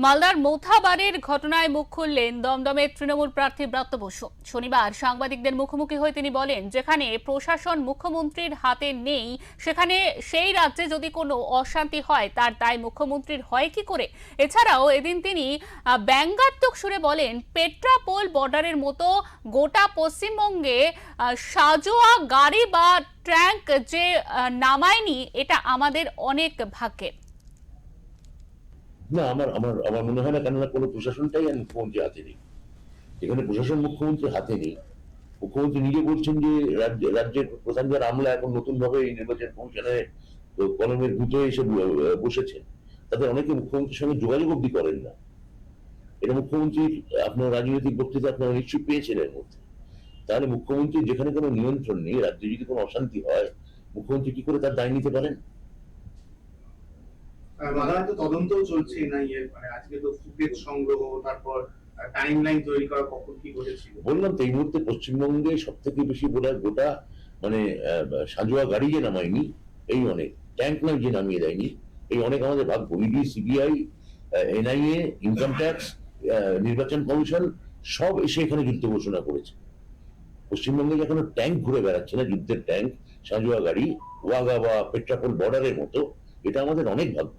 মালদার মৌথাবাড়ির ঘটনায় মুখ খুললেন দমদমের তৃণমূল প্রার্থী ব্রাত্য বসু। শনিবার সাংবাদিকদের মুখোমুখি হয়ে তিনি বলেন, যেখানে প্রশাসন মুখ্যমন্ত্রীর হাতে নেই, সেখানে সেই রাজ্যে যদি কোনো অশান্তি হয় তার দায় মুখ্যমন্ত্রীর হয় কি করে। এছাড়াও এদিন তিনি ব্যঙ্গাত্মক সুরে বলেন, পেট্রাপোল বর্ডারের মতো গোটা পশ্চিমবঙ্গে সাজোয়া গাড়ি বা ট্যাঙ্ক যে নামায়নি, এটা আমাদের অনেক ভাগ্যের। না, আমার আমার আমার মনে হয় না, কেননা কোনো প্রশাসনটাই আর মুখ্যমন্ত্রীর হাতে নেই। এখানে প্রশাসন মুখ্যমন্ত্রীর হাতে নেই। মুখ্যমন্ত্রী নিজে বলছেন যে রাজ্যের প্রধান যারা আমলা এখন নতুন ভাবে এই নির্বাচন কমিশনে কলমের গুঁতো এসে বসেছেন, তাদের অনেকে মুখ্যমন্ত্রীর সঙ্গে যোগাযোগ অব্দি করেন না। এটা মুখ্যমন্ত্রীর আপনার রাজনৈতিক বক্তৃতা আপনারা নিশ্চয়ই পেয়েছেন এর মধ্যে। তাহলে মুখ্যমন্ত্রীর যেখানে কোনো নিয়ন্ত্রণ নেই, রাজ্যে যদি কোনো অশান্তি হয়, মুখ্যমন্ত্রী কি করে তার দায় নিতে পারেন? বাংলায় তো তদন্তও চলছে না, মানে আজকে তো ফুটেজ সংগ্রহ, তারপর টাইমলাইন তৈরি করা, কখন কি ঘটেছিল। বললাম তো, এই মুহূর্তে পশ্চিমবঙ্গে সব থেকে বেশি বোধহয় গোটা মানে সাঁজোয়া গাড়ি যে নামায়নি, এই অনেক ট্যাঙ্ক নাই যে নামিয়ে দেয়নি, এই অনেক আমাদের ভাগ্য। ED, CBI, NIA, income tax, নির্বাচন কমিশন সব এসে এখানে যুদ্ধ ঘোষণা করেছে। পশ্চিমবঙ্গে এখনো ট্যাঙ্ক ঘুরে বেড়াচ্ছে না, যুদ্ধের ট্যাঙ্ক, সাঁজোয়া গাড়ি, ওয়াগা বা পেট্রাপোল বর্ডারের মতো। এটা আমাদের অনেক ভাগ্য।